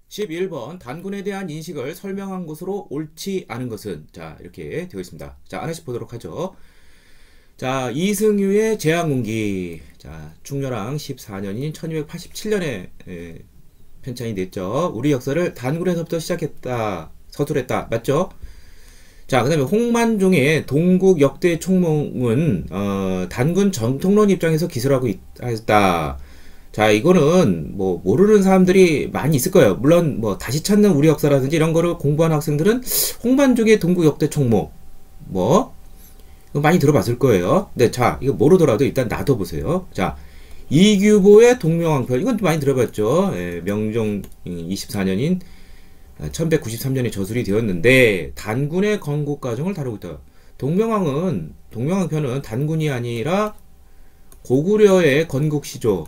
11번 단군에 대한 인식을 설명한 것으로 옳지 않은 것은 자 이렇게 되어 있습니다. 자 하나씩 보도록 하죠. 자 이승유의 제왕군기 자 충렬왕 14년인 1287년에 편찬이 됐죠. 우리 역사를 단군에서부터 시작했다 서술했다 맞죠? 자 그 다음에 홍만종의 동국 역대 총몽은 단군 정통론 입장에서 기술하고 있다. 자 이거는 뭐 모르는 사람들이 많이 있을 거예요. 물론 뭐 다시 찾는 우리 역사라든지 이런 거를 공부하는 학생들은 홍만종의 동국 역대 총몽 뭐 이거 많이 들어봤을 거예요. 근데 자 이거 모르더라도 일단 놔둬보세요. 자 이규보의 동명왕편 이건 좀 많이 들어봤죠. 예, 명종 24년인 1193년에 저술이 되었는데 단군의 건국 과정을 다루고 있다. 동명왕편은 단군이 아니라 고구려의 건국 시조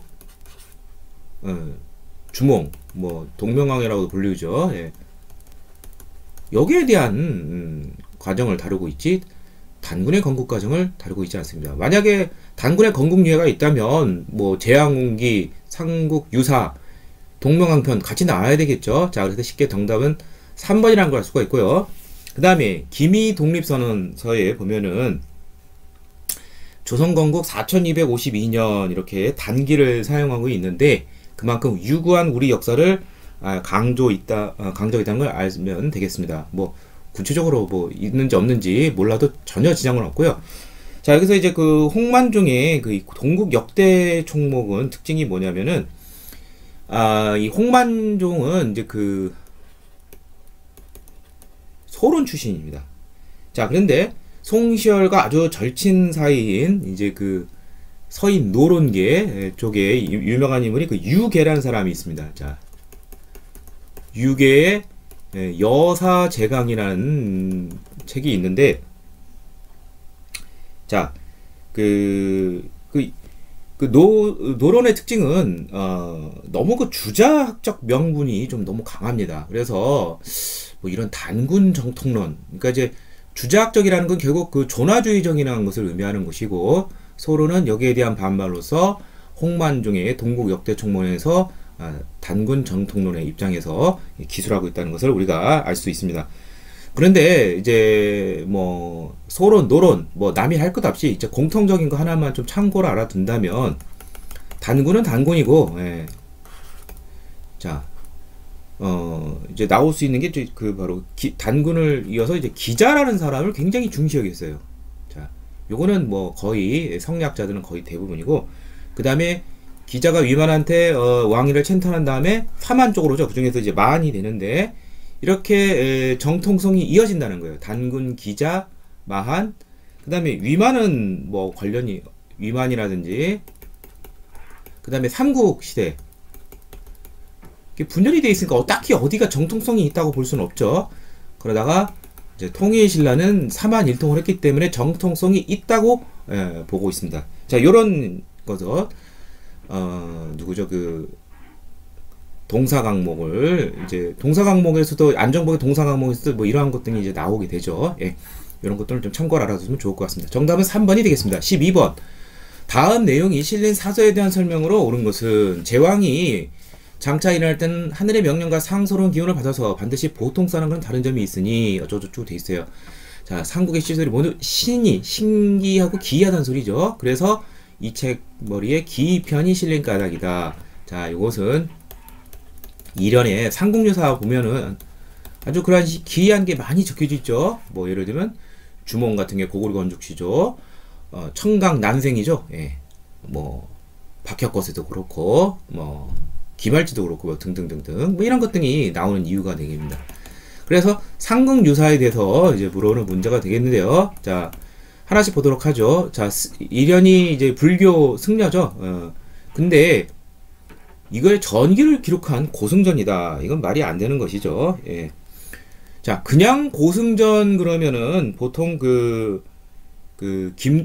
주몽 뭐 동명왕이라고 불리죠. 예. 여기에 대한 과정을 다루고 있지 단군의 건국 과정을 다루고 있지 않습니다. 만약에 단군의 건국 유해가 있다면 뭐 제왕운기, 삼국 유사, 동명왕편 같이 나와야 되겠죠. 자 그래서 쉽게 정답은 3번이라는 걸 알 수가 있고요. 그 다음에 기미 독립선언서에 보면은 조선건국 4252년 이렇게 단기를 사용하고 있는데 그만큼 유구한 우리 역사를 강조했다는 걸 알면 되겠습니다. 뭐 구체적으로 뭐 있는지 없는지 몰라도 전혀 지장은 없고요. 자 여기서 이제 그 홍만종의 그 동국 역대 총목은 특징이 뭐냐면은 이 홍만종은 이제 그 소론 출신입니다. 자 그런데 송시열과 아주 절친 사이인 이제 그 서인 노론계 쪽에 유명한 인물이 그 유계라는 사람이 있습니다. 자, 유계의 여사제강이라는 책이 있는데, 자, 노론의 특징은, 너무 그 주자학적 명분이 좀 너무 강합니다. 그래서, 뭐 이런 단군 정통론, 그러니까 이제 주자학적이라는 건 결국 그 존화주의적이라는 것을 의미하는 것이고, 소론은 여기에 대한 반발로서 홍만종의 동국 역대 총론에서 단군 정통론의 입장에서 기술하고 있다는 것을 우리가 알 수 있습니다. 그런데 이제 뭐 소론, 노론 뭐 남이 할 것 없이 이제 공통적인 거 하나만 좀 참고로 알아둔다면 단군은 단군이고 자 이제 나올 수 있는 게 그 바로 단군을 이어서 이제 기자라는 사람을 굉장히 중시 여겼어요. 자 요거는 뭐 거의 성리학자들은 거의 대부분이고 그 다음에 기자가 위만한테 왕위를 찬탄한 다음에 파만 쪽으로죠. 그 중에서 이제 만이 되는데 이렇게 정통성이 이어진다는 거예요. 단군, 기자, 마한 그 다음에 위만은 뭐 관련이 위만이라든지 그 다음에 삼국시대 분열이 되어 있으니까 딱히 어디가 정통성이 있다고 볼 수는 없죠. 그러다가 이제 통일신라는 사만일통을 했기 때문에 정통성이 있다고 보고 있습니다. 자, 요런 것을 누구죠? 그 동사강목을 이제 동사강목에서도 안정복의 동사강목에서도 뭐 이러한 것들이 이제 나오게 되죠. 예. 이런 것들을 좀 참고를 알아두면 좋을 것 같습니다. 정답은 3번이 되겠습니다. 12번. 다음 내용이 실린 사서에 대한 설명으로 옳은 것은 제왕이 장차 일어날 때는 하늘의 명령과 상서로운 기운을 받아서 반드시 보통 사람과는 다른 점이 있으니 어쩌고저쩌고 돼 있어요. 자, 삼국의 시설이 모두 신기하고 기이하다는 소리죠. 그래서 이 책 머리에 기편이 실린 까닭이다. 자, 이것은 이련의 삼국유사 보면은 아주 그런 기이한 게 많이 적혀져 있죠. 뭐 예를 들면 주몽 같은 게 고구려 건축시죠. 청강 난생이죠. 예. 뭐 박혁거세도 그렇고 뭐 기말지도 그렇고 뭐 등등등등 뭐 이런 것들이 나오는 이유가 되겠습니다. 그래서 삼국유사에 대해서 이제 물어오는 문제가 되겠는데요. 자, 하나씩 보도록 하죠. 자, 이련이 이제 불교 승려죠. 근데 이걸 전기를 기록한 고승전이다. 이건 말이 안 되는 것이죠. 예. 자, 그냥 고승전 그러면은 보통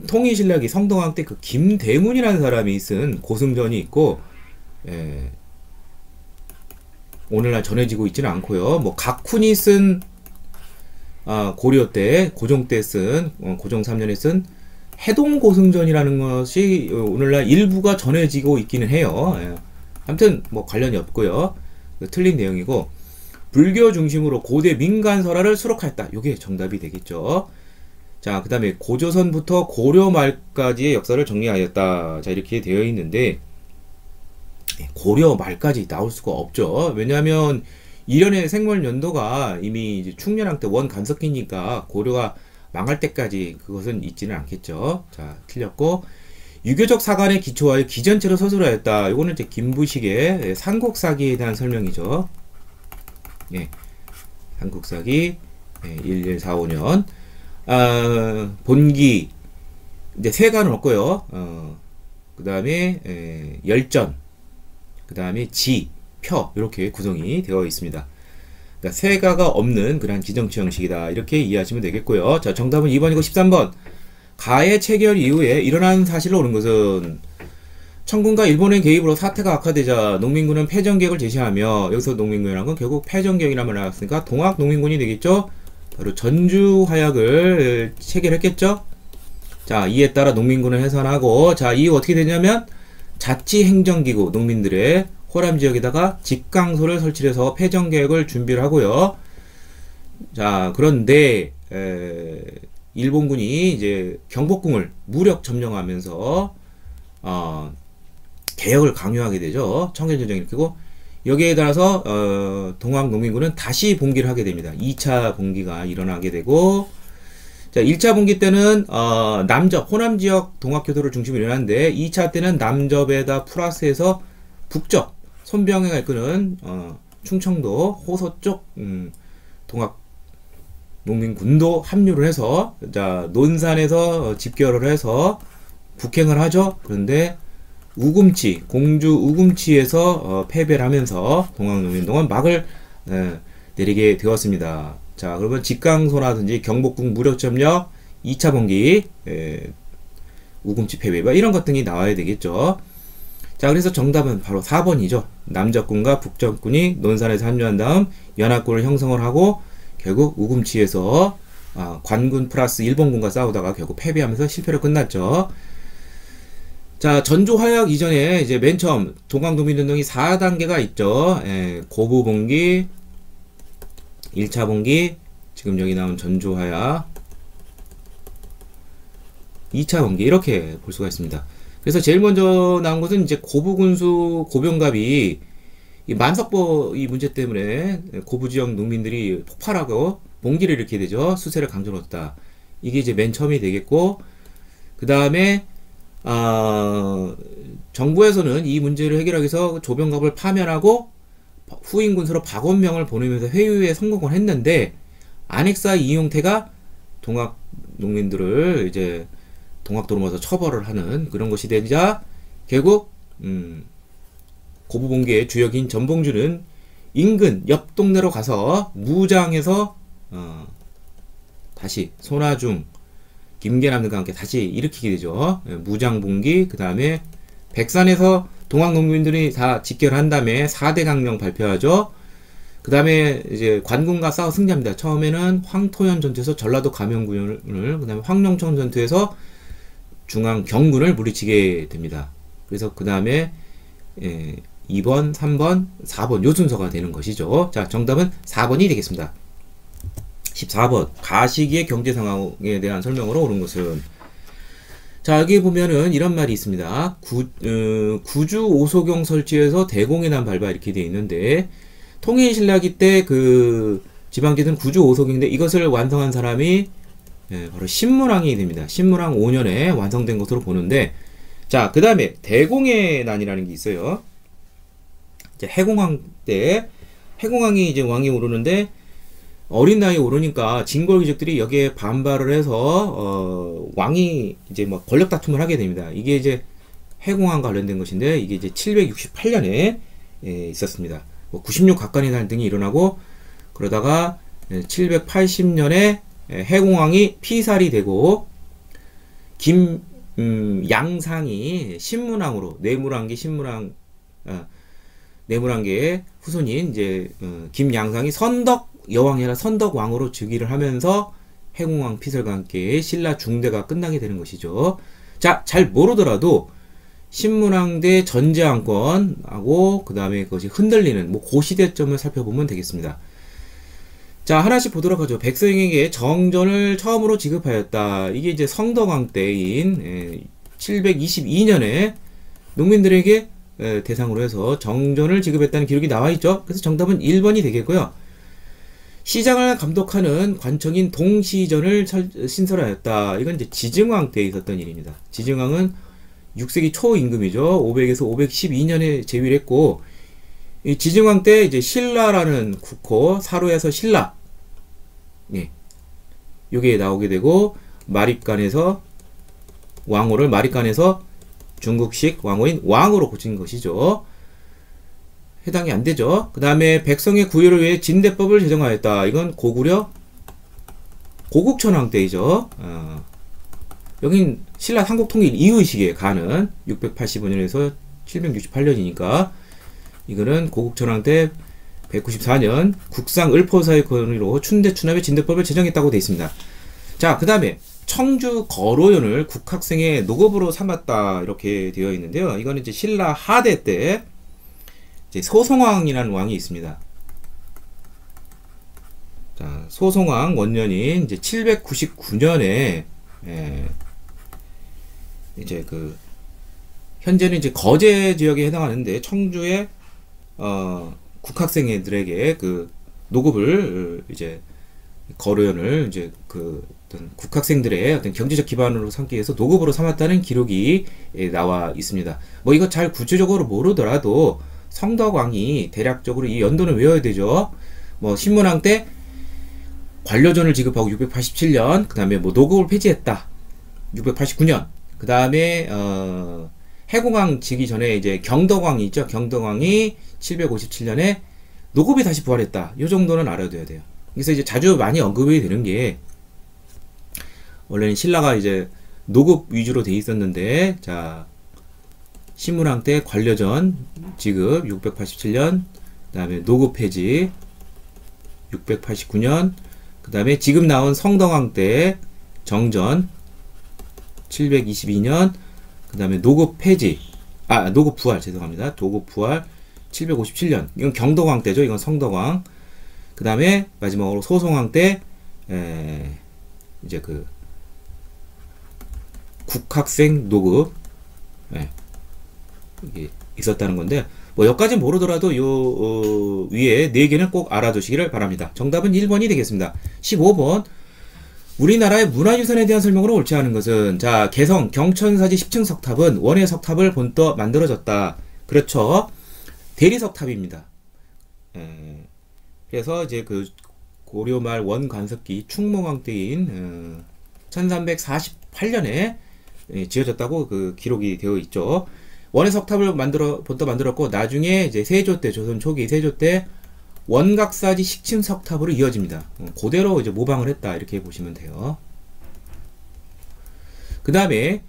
통일신라기 성동왕 때 그 김대문이라는 사람이 쓴 고승전이 있고, 예. 오늘날 전해지고 있지는 않고요. 뭐 각훈이 쓴 고려 때 고종 때 쓴 고종 3년에 쓴 해동고승전이라는 것이 오늘날 일부가 전해지고 있기는 해요. 예. 아무튼 뭐 관련이 없고요. 틀린 내용이고 불교 중심으로 고대 민간 설화를 수록하였다. 요게 정답이 되겠죠. 자, 그 다음에 고조선부터 고려 말까지의 역사를 정리하였다. 자, 이렇게 되어 있는데 고려 말까지 나올 수가 없죠. 왜냐하면 일련의 생물 연도가 이미 이제 충렬왕 때 원 간섭기니까 고려가 망할 때까지 그것은 있지는 않겠죠. 자, 틀렸고 유교적 사관에 기초하여 기전체로 서술하였다. 이거는 이제 김부식의 삼국사기에 대한 설명이죠. 예, 삼국사기 1145년 본기 이제 세가는 없고요. 그 다음에 열전, 그 다음에 지, 표 이렇게 구성이 되어 있습니다. 그러니까 세가가 없는 그런 기정치 형식이다. 이렇게 이해하시면 되겠고요. 자, 정답은 2번이고 13번. 가해 체결 이후에 일어난 사실로 옳은 것은 청군과 일본의 개입으로 사태가 악화되자 농민군은 패전계획을 제시하며 여기서 농민군이라는 건 결국 패전계획이라는 말을 나왔으니까 동학 농민군이 되겠죠. 바로 전주 화약을 체결했겠죠. 자, 이에 따라 농민군을 해산하고 자, 이후 어떻게 되냐면 자치행정기구 농민들의 호남 지역에다가 집강소를 설치해서 패전 계획을 준비를 하고요. 자, 그런데 일본군이 이제 경복궁을 무력 점령하면서 개혁을 강요하게 되죠. 청계전쟁을 일으키고 여기에 따라서 동학 농민군은 다시 봉기를 하게 됩니다. 2차 봉기가 일어나게 되고 자, 1차 봉기 때는 남접, 호남 지역 동학교도를 중심으로 일어났는데 2차 때는 남접에다 플러스해서 북접, 손병해가 이끄는 충청도 호서 쪽 동학 농민군도 합류를 해서 자, 논산에서 집결을 해서 북행을 하죠. 그런데 우금치, 공주 우금치에서 패배를 하면서 동학농민동은 막을 내리게 되었습니다. 자, 그러면 직강소라든지 경복궁 무력점령, 2차 봉기, 우금치 패배 이런 것 등이 나와야 되겠죠. 자, 그래서 정답은 바로 4번이죠. 남접군과 북접군이 논산에서 합류한 다음 연합군을 형성을 하고 결국 우금치에서 관군 플러스 일본군과 싸우다가 결국 패배하면서 실패로 끝났죠. 자, 전조화약 이전에 이제 맨 처음 동학농민운동이 4단계가 있죠. 고부봉기, 1차 봉기, 지금 여기 나온 전조화약, 2차 봉기 이렇게 볼 수가 있습니다. 그래서 제일 먼저 나온 것은 이제 고부군수 고병갑이 이 만석보 이 문제 때문에 고부 지역 농민들이 폭발하고 봉기를 일으키게 되죠. 수세를 강조했다. 이게 이제 맨 처음이 되겠고, 그 다음에 정부에서는 이 문제를 해결하기 위해서 조병갑을 파면하고 후임 군수로 박원명을 보내면서 회유에 성공을 했는데 안익사 이용태가 동학 농민들을 이제 동학도로 모아서 처벌을 하는 그런 것이 되자 결국 고부봉기의 주역인 전봉주는 인근 옆 동네로 가서 무장해서 다시 손아중, 김계남 등과 함께 다시 일으키게 되죠. 무장봉기, 그 다음에 백산에서 동학농민들이 다 집결한 다음에 4대 강령 발표하죠. 그 다음에 이제 관군과 싸워 승리합니다. 처음에는 황토현 전투에서 전라도 감영군을, 그 다음에 황룡청 전투에서 중앙 경군을 물리치게 됩니다. 그래서 그 다음에 2번, 3번, 4번 요 순서가 되는 것이죠. 자, 정답은 4번이 되겠습니다. 14번 가시기의 경제 상황에 대한 설명으로 옳은 것은 자, 여기 보면은 이런 말이 있습니다. 구주 오소경 설치해서 대공의 난 발바 이렇게 되어 있는데 통일신라기 때 그 지방제도는 구주 오소경인데 이것을 완성한 사람이 바로 신문왕이 됩니다. 신문왕 5년에 완성된 것으로 보는데 자, 그 다음에 대공의 난이라는 게 있어요. 이제 해공왕 때 해공왕이 이제 왕이 오르는데 어린 나이에 오르니까 진골 귀족들이 여기에 반발을 해서 왕이 이제 뭐 권력 다툼을 하게 됩니다. 이게 이제 해공왕과 관련된 것인데 이게 이제 768년에 있었습니다. 뭐 96 각간의 날 등이 일어나고 그러다가 780년에 해공왕이 피살이 되고 양상이 신문왕으로 내물왕계의 후손인 이제 김양상이 선덕 여왕이 아니라 선덕왕으로 즉위를 하면서 해공왕 피살과 함께 신라 중대가 끝나게 되는 것이죠. 자, 잘 모르더라도 신문왕 대 전제왕권하고 그 다음에 그것이 흔들리는 뭐 고시대점을 살펴보면 되겠습니다. 자, 하나씩 보도록 하죠. 백성에게 정전을 처음으로 지급하였다. 이게 이제 성덕왕 때인 722년에 농민들에게 대상으로 해서 정전을 지급했다는 기록이 나와 있죠. 그래서 정답은 1번이 되겠고요. 시장을 감독하는 관청인 동시전을 신설하였다. 이건 이제 지증왕 때 있었던 일입니다. 지증왕은 6세기 초 임금이죠. 500에서 512년에 재위했고, 이 지증왕 때 이제 신라라는 국호, 사로에서 신라, 예, 요게 나오게 되고, 마립간에서 왕호를 마립간에서 중국식 왕호인 왕으로 고친 것이죠. 해당이 안 되죠. 그 다음에 백성의 구휼을 위해 진대법을 제정하였다. 이건 고구려 고국천왕 때이죠. 여긴 신라 삼국통일 이후 시기에 가는 685년에서 768년이니까 이거는 고국천왕 때 194년 국상 을포사의 권위로 춘대 추남의 진대법을 제정했다고 되어 있습니다. 자, 그 다음에 청주 거로연을 국학생의 노급으로 삼았다 이렇게 되어 있는데요. 이거는 이제 신라 하대 때 이제 소송왕이라는 왕이 있습니다. 자, 소송왕 원년인 이제 799년에 이제 그 현재는 이제 거제 지역에 해당하는데 청주의 국학생들에게 그 노급을 이제 거로연을 이제 그 어떤 국학생들의 어떤 경제적 기반으로 삼기 위해서 노급으로 삼았다는 기록이 나와 있습니다. 뭐 이거 잘 구체적으로 모르더라도 성덕왕이 대략적으로 이 연도는 외워야 되죠. 뭐 신문왕 때 관료전을 지급하고 687년, 그 다음에 뭐 노급을 폐지했다 689년, 그 다음에 해공왕 지기 전에 이제 경덕왕이 있죠. 경덕왕이 757년에 노급이 다시 부활했다. 이 정도는 알아둬야 돼요. 그래서 이제 자주 많이 언급이 되는 게 원래는 신라가 이제 노급 위주로 돼 있었는데, 자, 신문왕 때 관료전 지급 687년, 그 다음에 노급 폐지 689년, 그 다음에 지금 나온 성덕왕 때 정전 722년, 그 다음에 노급 폐지, 노급 부활, 죄송합니다. 노급 부활 757년. 이건 경덕왕 때죠. 이건 성덕왕. 그 다음에 마지막으로 소송왕 때, 이제 그, 국학생 노급, 이게 있었다는 건데, 뭐, 여기까지 모르더라도 위에 4개는 꼭 알아두시기를 바랍니다. 정답은 1번이 되겠습니다. 15번. 우리나라의 문화유산에 대한 설명으로 옳지 않은 것은, 자, 개성 경천사지 10층 석탑은 원의 석탑을 본떠 만들어졌다. 그렇죠. 대리석탑입니다. 그래서 이제 그 고려말 원관석기 충무왕 때인 1348년에 지어졌다고 그 기록이 되어 있죠. 원의 석탑을 본떠 만들었고, 나중에 이제 세조 때, 조선 초기 세조 때 원각사지 식침 석탑으로 이어집니다. 그대로 이제 모방을 했다 이렇게 보시면 돼요. 그 다음에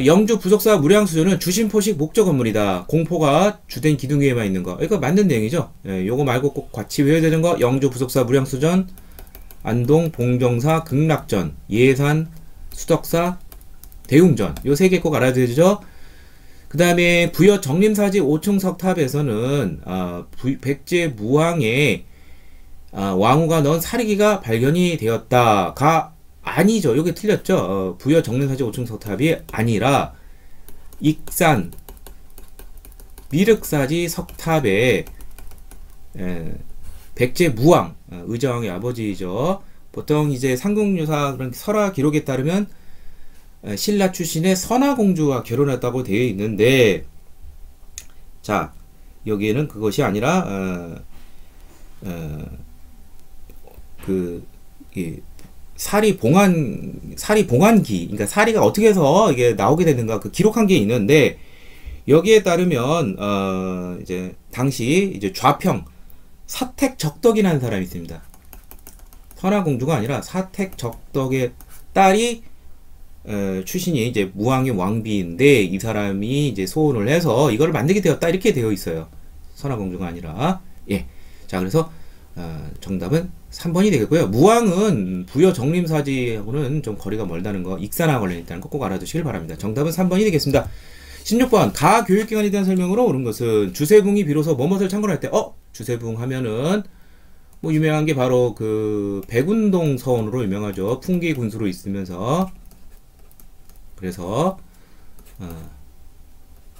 영주 부속사 무량수조는 주심포식 목적 건물이다. 공포가 주된 기둥 위에만 있는 거. 이거 맞는 내용이죠. 요거 말고 꼭 같이 외워야 되는 거. 영주 부속사 무량수전, 안동 봉정사 극락전, 예산 수덕사 대웅전. 요 3개 꼭 알아야 되죠. 그 다음에 부여 정림사지 5층 석탑에서는 백제 무왕의 왕후가 넣은 사리기가 발견이 되었다가 아니죠. 요게 틀렸죠. 부여 정림사지 5층 석탑이 아니라 익산 미륵사지 석탑에 백제 무왕, 의정왕의 아버지이죠. 보통 이제 삼국유사 그런 설화 기록에 따르면 신라 출신의 선화공주와 결혼했다고 되어 있는데, 자, 여기에는 그것이 아니라 사리 봉안기, 그러니까 사리가 어떻게 해서 이게 나오게 되는가 그 기록한 게 있는데, 여기에 따르면 이제 당시 이제 좌평 사택적덕이라는 사람이 있습니다. 선화공주가 아니라 사택적덕의 딸이 출신이 이제 무왕의 왕비인데, 이 사람이 이제 소원을 해서 이걸 만들게 되었다 이렇게 되어 있어요. 선화공주가 아니라. 예. 자, 그래서 정답은 3번이 되겠고요. 무왕은 부여 정림사지하고는 좀 거리가 멀다는 거, 익산하고 관련있다는 거 꼭 알아두시길 바랍니다. 정답은 3번이 되겠습니다. 16번. 가 교육기관에 대한 설명으로 옳은 것은 주세붕이 비로소 뭐뭇을 창건할 때, 주세붕 하면은 뭐 유명한 게 바로 그 백운동 서원으로 유명하죠. 풍기 군수로 있으면서. 그래서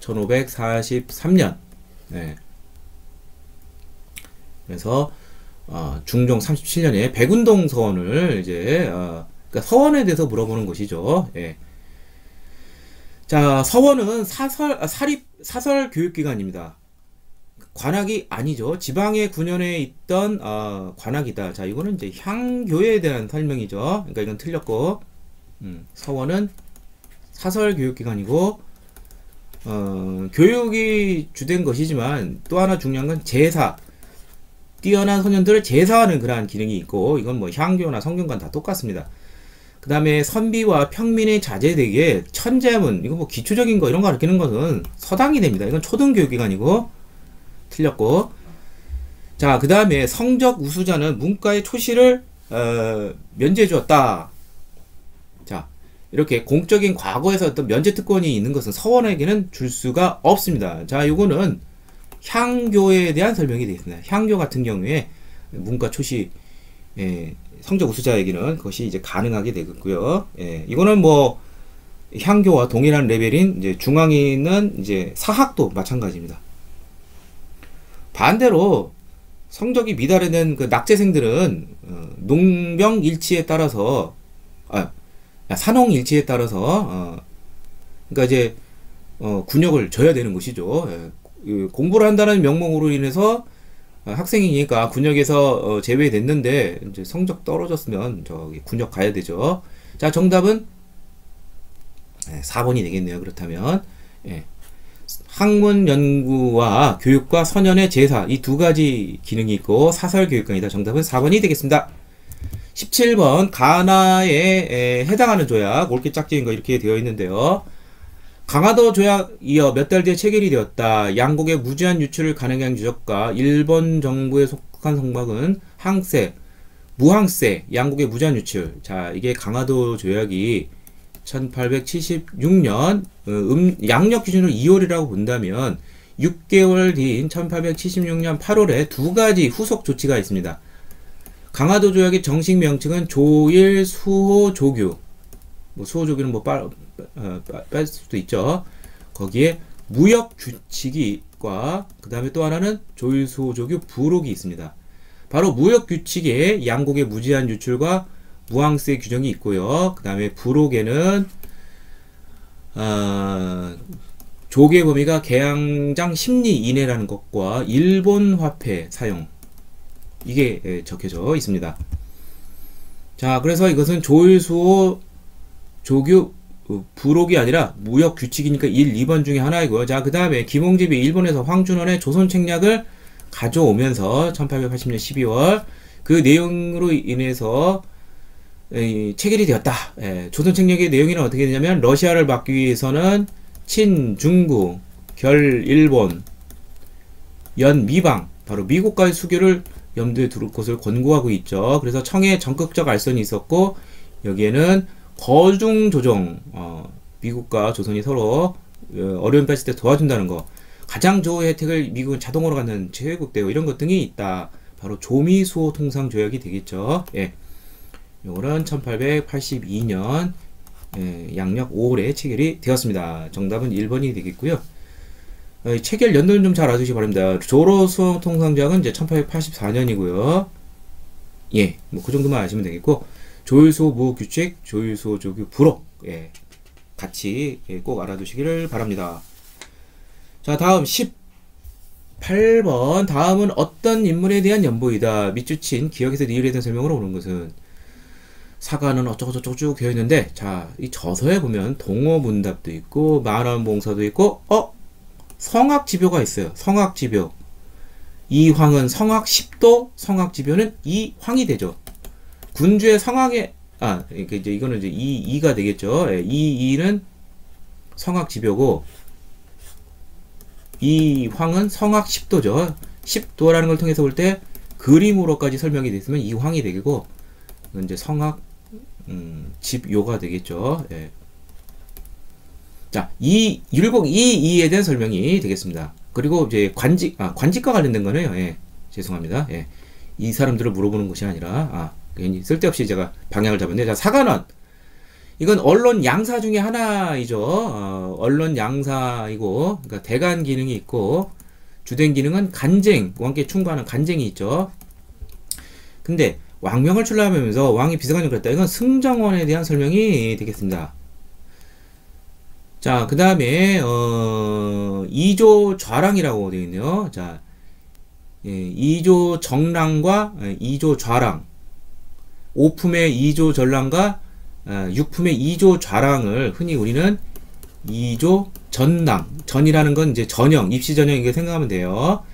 1543년 네. 그래서 중종 37년에 백운동 서원을 이제 그러니까 서원에 대해서 물어보는 것이죠. 예. 자, 서원은 사설 교육기관입니다. 관악이 아니죠. 지방의 군현에 있던 관악이다. 자, 이거는 이제 향교에 대한 설명이죠. 그러니까 이건 틀렸고, 서원은 사설 교육기관이고, 교육이 주된 것이지만 또 하나 중요한 건 제사. 뛰어난 소년들을 제사하는 그러한 기능이 있고, 이건 뭐 향교나 성균관 다 똑같습니다. 그 다음에 선비와 평민의 자제되기에 천재문, 이거 뭐 기초적인 거 이런 거 가르치는 것은 서당이 됩니다. 이건 초등교육기관이고 틀렸고. 자, 그 다음에 성적 우수자는 문과의 초시를 면제해 주었다. 자, 이렇게 공적인 과거에서 어떤 면제 특권이 있는 것은 서원에게는 줄 수가 없습니다. 자, 요거는 향교에 대한 설명이 되겠습니다. 향교 같은 경우에 문과 초시 성적 우수자에게는 그것이 이제 가능하게 되겠고요. 예, 이거는 뭐 향교와 동일한 레벨인 이제 중앙에 있는 이제 사학도 마찬가지입니다. 반대로 성적이 미달하는 그 낙제생들은 농병일치에 따라서 산홍일치에 따라서 그러니까 이제 군역을 져야 되는 것이죠. 예, 공부를 한다는 명목으로 인해서 학생이니까 군역에서 제외됐는데 이제 성적 떨어졌으면 저기 군역 가야 되죠. 자, 정답은 4번이 되겠네요. 그렇다면 예. 학문 연구와 교육과 선현의 제사, 이 두 가지 기능이 있고 사설교육관이다. 정답은 4번이 되겠습니다. 17번 가나에 해당하는 조약, 옳게 짝지은 거 이렇게 되어 있는데요. 강화도 조약 이어 몇 달 뒤에 체결이 되었다. 양국의 무제한 유출을 가능한 한 유적과 일본 정부에 속한 성곽은 항세, 무항세, 양국의 무제한 유출. 자, 이게 강화도 조약이 1876년 양력 기준으로 2월이라고 본다면 6개월 뒤인 1876년 8월에 두 가지 후속 조치가 있습니다. 강화도 조약의 정식 명칭은 조일 수호 조규. 뭐 수호 조규는 뭐 뺄 수도 있죠. 거기에 무역 규칙과 그 다음에 또 하나는 조일 수호 조규 부록이 있습니다. 바로 무역 규칙에 양국의 무제한 유출과 무항세 규정이 있고요. 그 다음에 부록에는 조개 범위가 계양장 10리 이내라는 것과 일본 화폐 사용, 이게 적혀져 있습니다. 자, 그래서 이것은 조일수호 조규 부록이 아니라 무역 규칙이니까 1, 2번 중에 하나이고요. 자, 그 다음에 김홍집이 일본에서 황준원의 조선 책략을 가져오면서 1880년 12월 그 내용으로 인해서 체결이 되었다. 조선 책략의 내용이는 어떻게 되냐면 러시아를 막기 위해서는 친, 중국, 결, 일본, 연, 미방, 바로 미국과의 수교를 염두에 둘 것을 권고하고 있죠. 그래서 청의 적극적 알선이 있었고 여기에는 거중 조정, 미국과 조선이 서로 어려움 빠질 때 도와준다는 거, 가장 좋은 혜택을 미국은 자동으로 갖는 최외국 대우, 이런 것 등이 있다. 바로 조미수호 통상 조약이 되겠죠. 예. 요거는 1882년 양력 5월에 체결이 되었습니다. 정답은 1번이 되겠고요. 체결 연도는 좀 잘 알아두시기 바랍니다. 조로수호 통상 조약은 이제 1884년이고요. 예, 뭐 그 정도만 아시면 되겠고, 조일수호 무규칙, 조일수호 조규 부록, 예, 같이 꼭 알아두시기를 바랍니다. 자, 다음 18번. 다음은 어떤 인물에 대한 연보이다. 밑줄친 기억에서 니을에 대한 설명으로 오는 것은 사과는 어쩌고저쩌고 쭉 되어 있는데, 자, 이 저서에 보면 동어문답도 있고 만원봉서도 있고 성악지묘가 있어요. 성악지묘. 이황은 성악 10도, 성악지묘는 이황이 되죠. 군주의 성악에 그러니까 이제 이거는 이제 이가 되겠죠. 예, 이는 성악지묘고 이황은 성악 10도죠. 10도라는 걸 통해서 볼 때 그림으로까지 설명이 됐으면 이황이 되고, 이건 이제 성악 집요가 되겠죠. 예. 자, 율곡 이에 대한 설명이 되겠습니다. 그리고 이제 관직과 관련된 거네요. 예. 죄송합니다. 예. 이 사람들을 물어보는 것이 아니라 괜히 쓸데없이 제가 방향을 잡았는데, 자, 사관원. 이건 언론 양사 중에 하나이죠. 언론 양사이고, 그러니까 대간 기능이 있고, 주된 기능은 간쟁, 왕께 충고하는 간쟁이 있죠. 근데 왕명을 출납하면서 왕이 비서관을 그랬다. 이건 승정원에 대한 설명이 되겠습니다. 자, 그 다음에 2조 좌랑이라고 되어 있네요. 자, 2조 정랑과 2조 좌랑, 오품의 2조 전랑과 육품의 2조 좌랑을 흔히 우리는 2조 전랑, 전이라는 건 이제 전형, 입시 전형 이게 생각하면 돼요.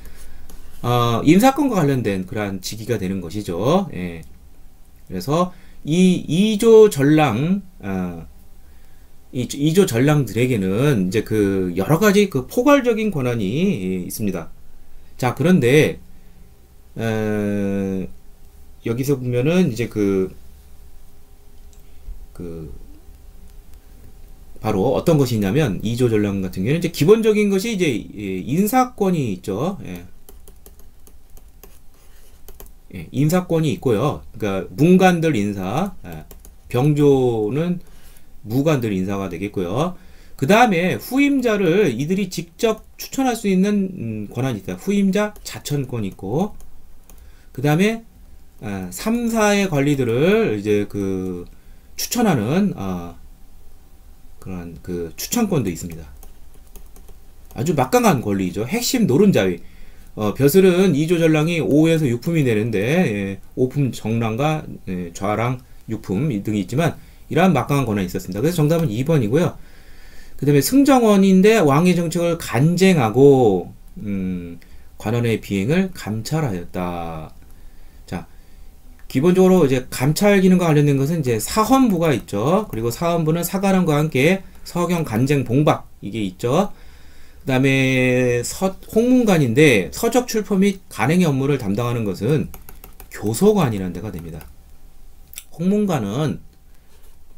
인사권과 관련된 그러한 직위가 되는 것이죠. 예. 그래서 이 2조 전랑, 이 2조 전랑들에게는 이제 그 여러 가지 그 포괄적인 권한이 있습니다. 자, 그런데 여기서 보면은 이제 바로 어떤 것이 있냐면 2조 전랑 같은 경우는 이제 기본적인 것이 이제 인사권이 있죠. 예. 예, 인사권이 있고요. 그러니까 문관들 인사, 병조는 무관들 인사가 되겠고요. 그 다음에 후임자를 이들이 직접 추천할 수 있는 권한이 있다. 후임자 자천권이 있고, 그 다음에 3, 4의 관리들을 이제 추천하는 그런 추천권도 있습니다. 아주 막강한 권리죠. 핵심 노른자위. 벼슬은 2조 전랑이 5에서 6품이 되는데, 5품 정랑과 좌랑, 6품 등이 있지만, 이러한 막강한 권한이 있었습니다. 그래서 정답은 2번이고요. 그 다음에 승정원인데 왕의 정책을 간쟁하고, 관원의 비행을 감찰하였다. 자, 기본적으로 이제 감찰 기능과 관련된 것은 이제 사헌부가 있죠. 그리고 사헌부는 사관원과 함께 서경, 간쟁, 봉박, 이게 있죠. 그 다음에 홍문관인데 서적 출포 및 간행의 업무를 담당하는 것은 교소관이라는 데가 됩니다. 홍문관은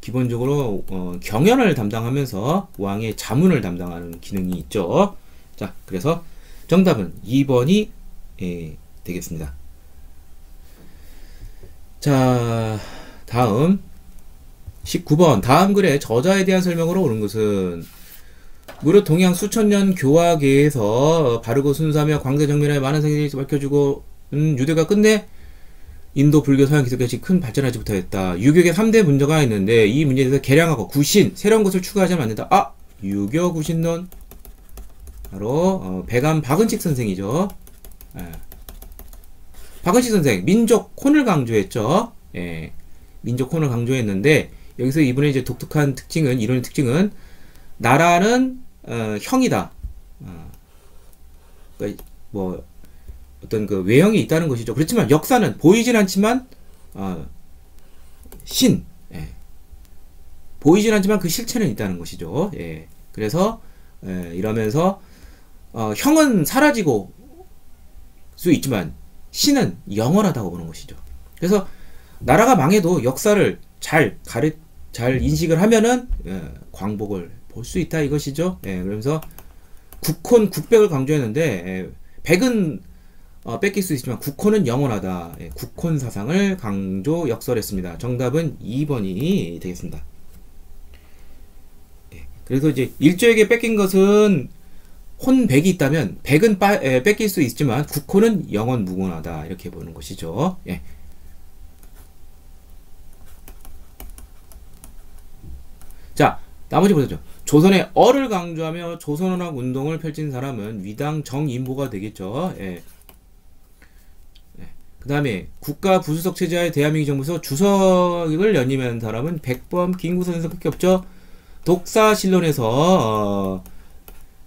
기본적으로 경연을 담당하면서 왕의 자문을 담당하는 기능이 있죠. 자, 그래서 정답은 2번이 되겠습니다. 자, 다음 19번. 다음 글의 저자에 대한 설명으로 옳은 것은 무릇 동양 수천년 교화계에서 바르고 순수하며 광대정면에 많은 생일을 밝혀주고 유대가 끝내 인도 불교 서양 기독교까지 큰 발전하지 못하였다. 유교계 3대 문제가 있는데 이 문제에 대해서 개량하고 구신, 새로운 것을 추가하지 않는다. 유교 구신론. 바로 배감 박은칙 선생이죠. 박은칙 선생 민족 혼을 강조했죠. 예. 민족 혼을 강조했는데 여기서 이분의 이제 독특한 특징은, 이론의 특징은 나라는 형이다. 그러니까 뭐 어떤 그 외형이 있다는 것이죠. 그렇지만 역사는 보이진 않지만 예. 보이진 않지만 그 실체는 있다는 것이죠. 예. 그래서 이러면서 형은 사라지고 수 있지만 신은 영원하다고 보는 것이죠. 그래서 나라가 망해도 역사를 잘 인식을 하면은 광복을 볼 수 있다 이것이죠. 예, 그러면서 국혼, 국백을 강조했는데 백은 뺏길 수 있지만 국혼은 영원하다. 예, 국혼 사상을 강조 역설했습니다. 정답은 2번이 되겠습니다. 예, 그래서 이제 일조에게 뺏긴 것은 혼백이 있다면 백은 뺏길 수 있지만 국혼은 영원 무궁하다 이렇게 보는 것이죠. 예. 자, 나머지 보죠. 조선의 어를 강조하며 조선언학 운동을 펼친 사람은 위당 정인보가 되겠죠. 예. 그 다음에 국가 부수석 체제하에 대한민국 정부에서 주석을 연임한 사람은 백범, 김구선 선생밖에 없죠. 독사실론에서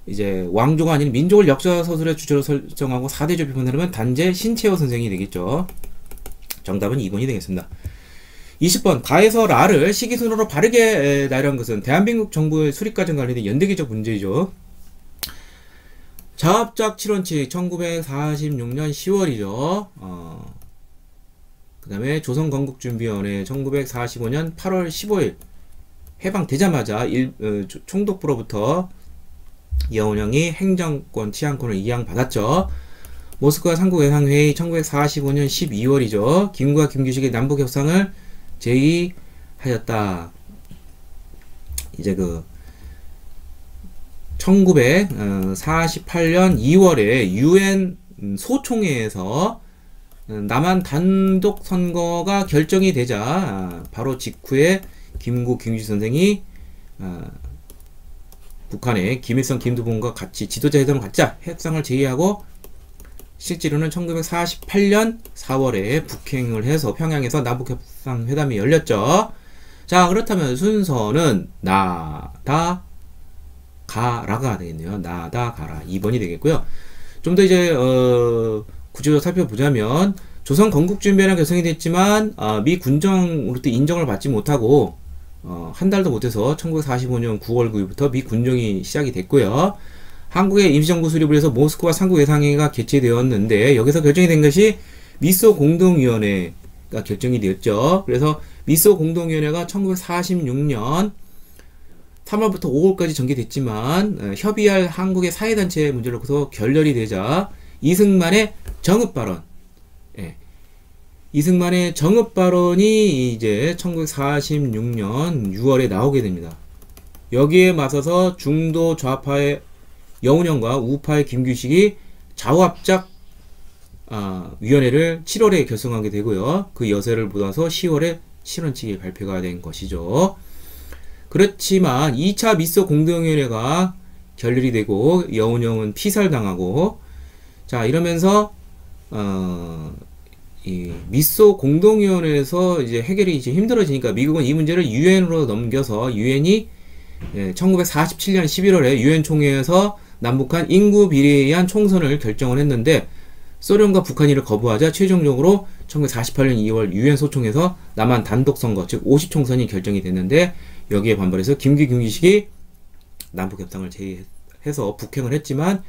이제 왕조가 아닌 민족을 역사서술의 주체로 설정하고 4대조 비판한 사람은 단재 신채호 선생이 되겠죠. 정답은 2번이 되겠습니다. 20번. 가에서 라를 시기순으로 바르게 나열한 것은 대한민국 정부의 수립과정 관련된 연대기적 문제이죠. 자합작 7원칙 1946년 10월이죠. 그 다음에 조선건국준비위원회 1945년 8월 15일 해방되자마자 총독부로부터 이영훈 형이 행정권, 치안권을 이양받았죠. 모스크바 삼국회상회의 1945년 12월이죠. 김과 김규식의 남북 협상을 제의하였다. 이제 그 1948년 2월에 유엔 소총회에서 남한 단독 선거가 결정이 되자 바로 직후에 김구 김규식 선생이 북한의 김일성 김두봉과 같이 지도자 회담을 갖자 협상을 제의하고 실제로는 1948년 4월에 북행을 해서 평양에서 남북협상회담이 열렸죠. 자, 그렇다면 순서는 나다 가라가 되겠네요. 나다 가라 2번이 되겠고요. 좀 더 이제 구체적으로 살펴보자면 조선 건국준비회랑 결성이 됐지만 미 군정으로부터 인정을 받지 못하고 한 달도 못해서 1945년 9월 9일부터 미 군정이 시작이 됐고요. 한국의 임시정부 수립을 해서 모스크바 삼국회상회의가 개최되었는데 여기서 결정이 된 것이 미소 공동위원회가 결정이 되었죠. 그래서 미소 공동위원회가 1946년 3월부터 5월까지 전개됐지만 협의할 한국의 사회단체 문제를 놓고서 결렬이 되자 이승만의 정읍발언, 이승만의 정읍발언이 이제 1946년 6월에 나오게 됩니다. 여기에 맞서서 중도 좌파의 여운형과 우파의 김규식이 좌우합작 위원회를 7월에 결성하게 되고요. 그 여세를 받아서 10월에 실언칙이 발표가 된 것이죠. 그렇지만 2차 미소 공동위원회가 결렬이 되고 여운형은 피살당하고 자 이러면서 이 미소 공동위원회에서 이제 해결이 이제 힘들어지니까 미국은 이 문제를 유엔으로 넘겨서 유엔이 1947년 11월에 유엔 총회에서 남북한 인구 비례에 의한 총선을 결정을 했는데 소련과 북한이 이를 거부하자 최종적으로 1948년 2월 유엔 소총에서 남한 단독 선거 즉 50총선이 결정이 됐는데 여기에 반발해서 김규식이 남북 협상을 제의해서 북행을 했지만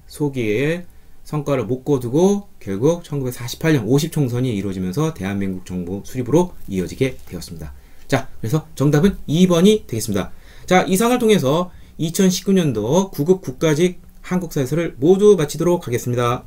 소기에 성과를 못 거두고 결국 1948년 50총선이 이루어지면서 대한민국 정부 수립으로 이어지게 되었습니다. 자, 그래서 정답은 2번이 되겠습니다. 자, 이상을 통해서 2019년도 9급 국가직 한국사에서를 모두 마치도록 하겠습니다.